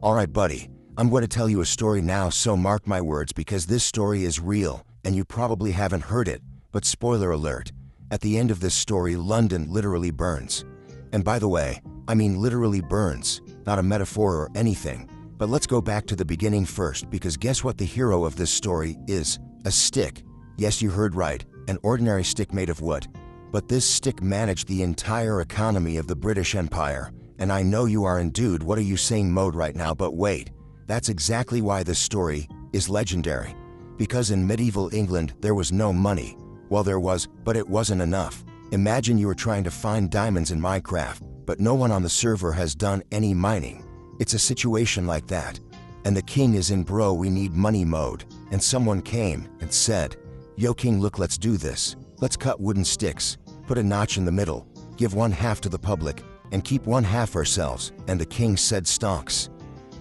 Alright buddy, I'm going to tell you a story now, so mark my words because this story is real, and you probably haven't heard it, but spoiler alert, at the end of this story London literally burns. And by the way, I mean literally burns, not a metaphor or anything. But let's go back to the beginning first, because guess what the hero of this story is? A stick. Yes, you heard right, an ordinary stick made of wood. But this stick managed the entire economy of the British Empire. And I know you are in dude, what are you saying mode right now, but wait. That's exactly why this story is legendary. Because in medieval England there was no money. Well, there was, but it wasn't enough. Imagine you were trying to find diamonds in Minecraft, but no one on the server has done any mining. It's a situation like that. And the king is in bro we need money mode. And someone came and said, yo king, look, let's do this. Let's cut wooden sticks, put a notch in the middle, give one half to the public, and keep one half ourselves. And the king said stonks.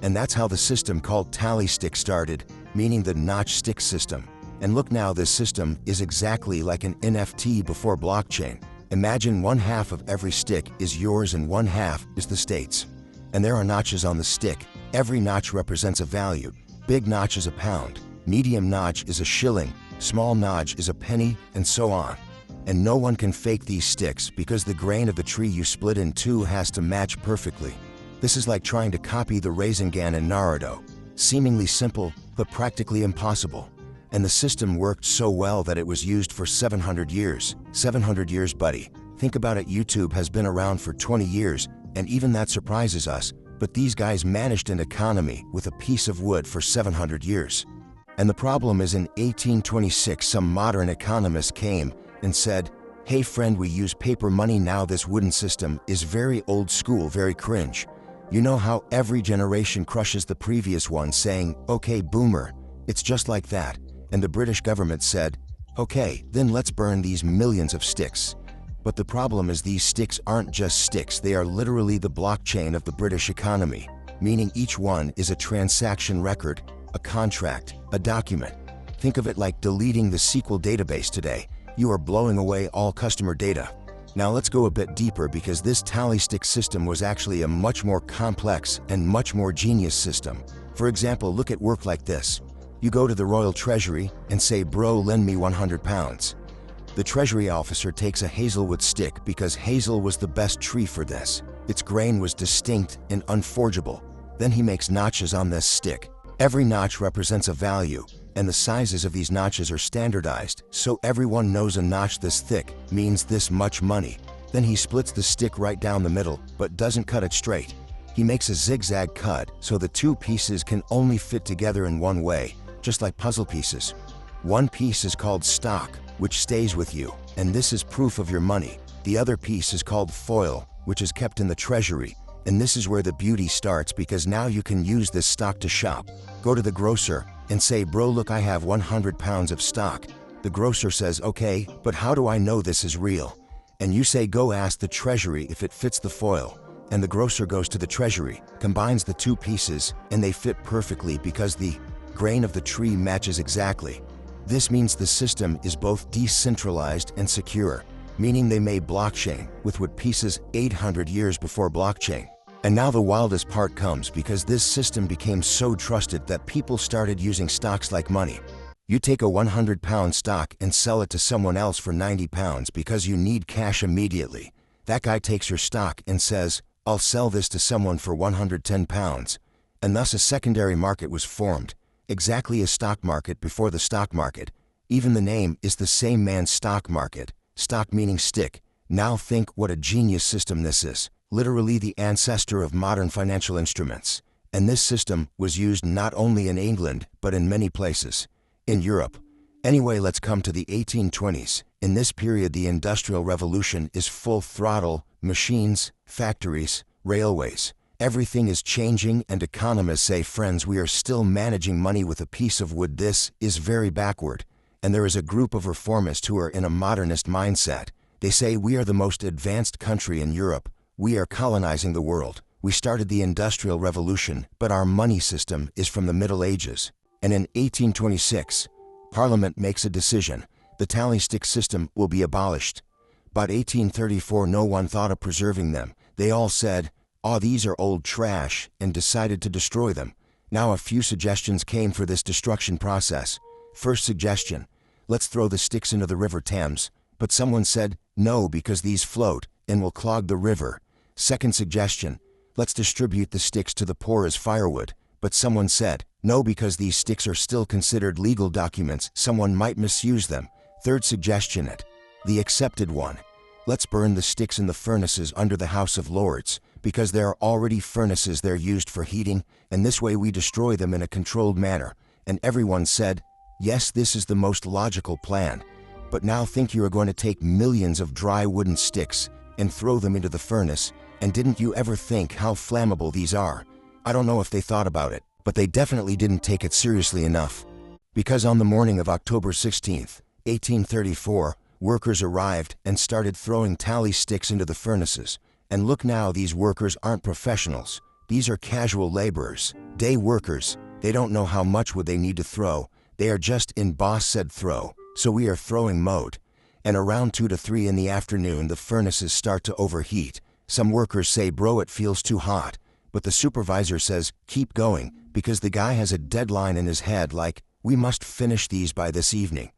And that's how the system called tally stick started, meaning the notch stick system. And look now, this system is exactly like an NFT before blockchain. Imagine one half of every stick is yours and one half is the state's. And there are notches on the stick. Every notch represents a value. Big notch is a pound, medium notch is a shilling, small notch is a penny, and so on. And no one can fake these sticks because the grain of the tree you split in two has to match perfectly. This is like trying to copy the Rasengan in Naruto. Seemingly simple, but practically impossible. And the system worked so well that it was used for 700 years. 700 years, buddy. Think about it, YouTube has been around for 20 years, and even that surprises us, but these guys managed an economy with a piece of wood for 700 years. And the problem is, in 1826 some modern economist came and said, hey friend, we use paper money now, this wooden system is very old school, very cringe. You know how every generation crushes the previous one, saying, okay boomer, it's just like that. And the British government said, okay, then let's burn these millions of sticks. But the problem is, these sticks aren't just sticks, they are literally the blockchain of the British economy, meaning each one is a transaction record, a contract, a document. Think of it like deleting the SQL database today. You are blowing away all customer data. Now let's go a bit deeper, because this tally stick system was actually a much more complex and much more genius system. For example, look at work like this. You go to the Royal Treasury and say, bro, lend me £100. The treasury officer takes a hazelwood stick because hazel was the best tree for this. Its grain was distinct and unforgeable. Then he makes notches on this stick. Every notch represents a value, and the sizes of these notches are standardized, so everyone knows a notch this thick means this much money. Then he splits the stick right down the middle, but doesn't cut it straight. He makes a zigzag cut so the two pieces can only fit together in one way, just like puzzle pieces. One piece is called stock, which stays with you, and this is proof of your money. The other piece is called foil, which is kept in the treasury, and this is where the beauty starts, because now you can use this stock to shop. Go to the grocer and say, bro, look, I have 100 pounds of stock. The grocer says, okay, but how do I know this is real? And you say, go ask the treasury if it fits the foil. And the grocer goes to the treasury, combines the two pieces, and they fit perfectly because the grain of the tree matches exactly. This means the system is both decentralized and secure, meaning they made blockchain with wood pieces 800 years before blockchain. And now the wildest part comes, because this system became so trusted that people started using stocks like money. You take a 100-pound stock and sell it to someone else for 90 pounds because you need cash immediately. That guy takes your stock and says, I'll sell this to someone for 110 pounds. And thus a secondary market was formed. Exactly a stock market before the stock market. Even the name is the same, man's stock market. Stock meaning stick. Now think what a genius system this is. Literally the ancestor of modern financial instruments. And this system was used not only in England, but in many places. In Europe. Anyway, let's come to the 1820s. In this period, the Industrial Revolution is full throttle. Machines, factories, railways. Everything is changing, and economists say, friends, we are still managing money with a piece of wood. This is very backward. And there is a group of reformists who are in a modernist mindset. They say, we are the most advanced country in Europe. We are colonizing the world. We started the Industrial Revolution, but our money system is from the Middle Ages. And in 1826, Parliament makes a decision. The tally stick system will be abolished. But 1834, no one thought of preserving them. They all said, "Aw, these are old trash," and decided to destroy them. Now a few suggestions came for this destruction process. First suggestion: let's throw the sticks into the River Thames. But someone said, no, because these float and will clog the river. Second suggestion: let's distribute the sticks to the poor as firewood. But someone said, no, because these sticks are still considered legal documents, someone might misuse them. Third suggestion, the accepted one: let's burn the sticks in the furnaces under the House of Lords, because there are already furnaces there used for heating, and this way we destroy them in a controlled manner. And everyone said, yes, this is the most logical plan. But now think you are going to take millions of dry wooden sticks and throw them into the furnace, and didn't you ever think how flammable these are? I don't know if they thought about it, but they definitely didn't take it seriously enough. Because on the morning of October 16th, 1834, workers arrived and started throwing tally sticks into the furnaces. And look now, these workers aren't professionals. These are casual laborers, day workers. They don't know how much would they need to throw. They are just in boss said throw, so we are throwing mode. And around 2 to 3 in the afternoon, the furnaces start to overheat. Some workers say, bro, it feels too hot. But the supervisor says, keep going, because the guy has a deadline in his head like, we must finish these by this evening.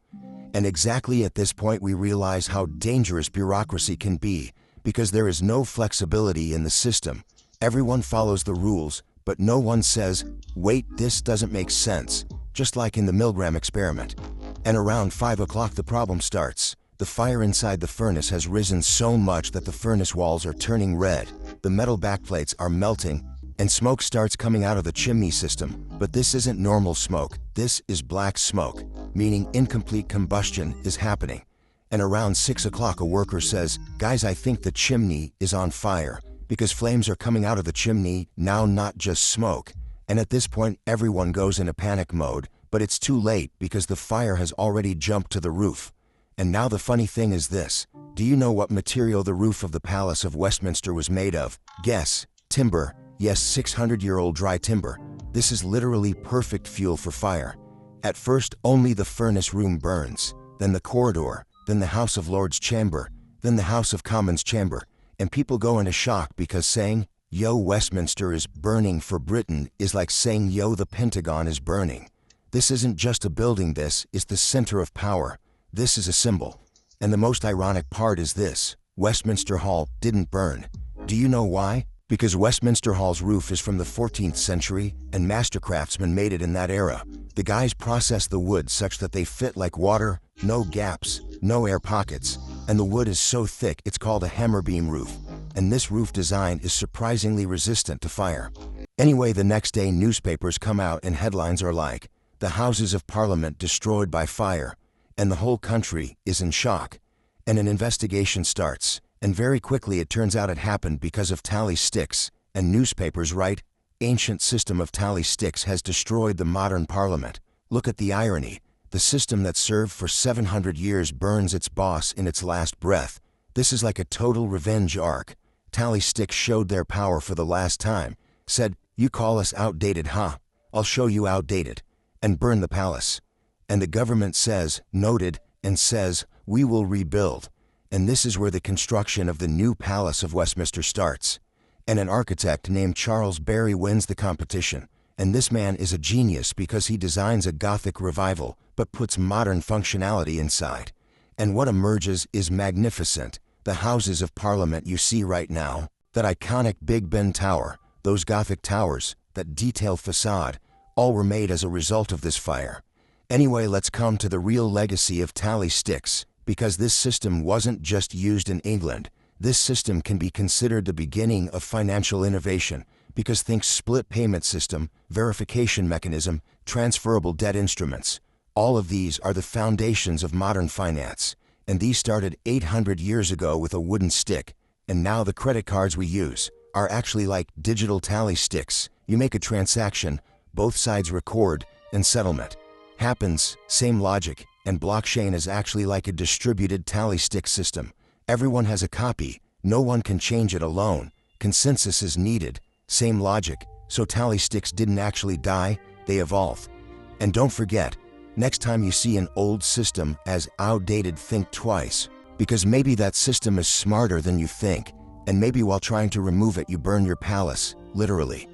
And exactly at this point we realize how dangerous bureaucracy can be, because there is no flexibility in the system. Everyone follows the rules, but no one says, wait, this doesn't make sense, just like in the Milgram experiment. And around 5 o'clock the problem starts. The fire inside the furnace has risen so much that the furnace walls are turning red, the metal backplates are melting, and smoke starts coming out of the chimney system. But this isn't normal smoke, this is black smoke, meaning incomplete combustion is happening. And around 6 o'clock a worker says, guys, I think the chimney is on fire, because flames are coming out of the chimney, now not just smoke. And at this point everyone goes into panic mode, but it's too late because the fire has already jumped to the roof. And now the funny thing is this: do you know what material the roof of the Palace of Westminster was made of? Guess. Timber. Yes, 600-year-old dry timber. This is literally perfect fuel for fire. At first only the furnace room burns, then the corridor, then the House of Lords chamber, then the House of Commons chamber, and people go into shock because saying, yo, Westminster is burning for Britain is like saying, yo, the Pentagon is burning. This isn't just a building, this is the center of power. This is a symbol. And the most ironic part is this: Westminster Hall didn't burn. Do you know why? Because Westminster Hall's roof is from the 14th century, and master craftsmen made it in that era. The guys processed the wood such that they fit like water, no gaps, no air pockets, and the wood is so thick it's called a hammer beam roof. And this roof design is surprisingly resistant to fire. Anyway, the next day newspapers come out and headlines are like, the Houses of Parliament destroyed by fire, and the whole country is in shock. And an investigation starts, and very quickly it turns out it happened because of tally sticks. And newspapers write, ancient system of tally sticks has destroyed the modern parliament. Look at the irony: the system that served for 700 years burns its boss in its last breath. This is like a total revenge arc. Tally sticks showed their power for the last time, said, you call us outdated, huh? I'll show you outdated, and burn the palace. And the government says, noted, and says, we will rebuild. And this is where the construction of the new Palace of Westminster starts. And an architect named Charles Barry wins the competition. And this man is a genius because he designs a Gothic revival, but puts modern functionality inside. And what emerges is magnificent. The Houses of Parliament you see right now, that iconic Big Ben Tower, those Gothic towers, that detailed facade, all were made as a result of this fire. Anyway, let's come to the real legacy of tally sticks, because this system wasn't just used in England. This system can be considered the beginning of financial innovation, because think split payment system, verification mechanism, transferable debt instruments. All of these are the foundations of modern finance, and these started 800 years ago with a wooden stick, and now the credit cards we use are actually like digital tally sticks. You make a transaction, both sides record, and settlement happens, same logic, and blockchain is actually like a distributed tally stick system. Everyone has a copy, no one can change it alone, consensus is needed, same logic, so tally sticks didn't actually die, they evolve. And don't forget, next time you see an old system as outdated, think twice, because maybe that system is smarter than you think, And maybe while trying to remove it, you burn your palace, literally.